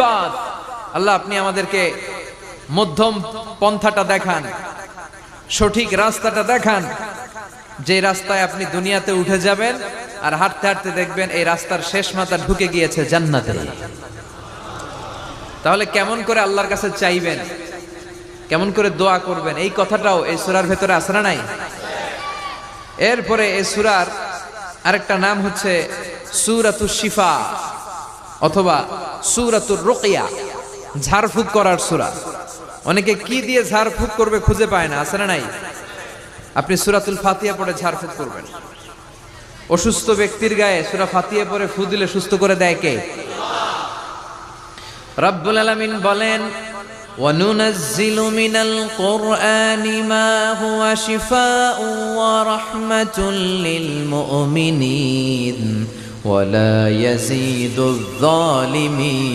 Path, আল্লাহ আপনি আমাদেরকে মধ্যম পন্থাটা দেখান, সঠিক রাস্তাটা দেখান, যে রাস্তায় আপনি দুনিয়াতে উঠে যাবেন আর হাঁটতে হাঁটতে দেখবেন এই রাস্তার শেষ মাথা ঢুকে গিয়েছে জান্নাতে। তাহলে কেমন করে আল্লাহর কাছে চাইবেন, কেমন করে দোয়া করবেন, এই কথাটাও এই সূরার ভেতরে আছে না নাই? এরপরে এই সূরার আরেকটা নাম হচ্ছে সূরাতুশ শিফা অথবা সূরাতুর রুকিয়া, ঝাড়ফুঁক করার সূরা। অনেকে কি দিয়ে ঝাড়ফুঁক করবে খুঁজে পায় না, আছে না নাই? আপনি সূরাতুল ফাতিহা পড়ে ঝাড়ফুঁক করবেন। অসুস্থ ব্যক্তির গায়ে সূরা ফাতিহা পড়ে ফু দিলে সুস্থ করে দেয় কে? রব্বুল আলামিন বলেন, وَنُنَزِّلُ مِنَ الْقُرْآنِ مَا هُوَ شِفَاءٌ وَرَحْمَةٌ لِّلْمُؤْمِنِينَ وَلَا يَزِيدُ الظَّالِمِينَ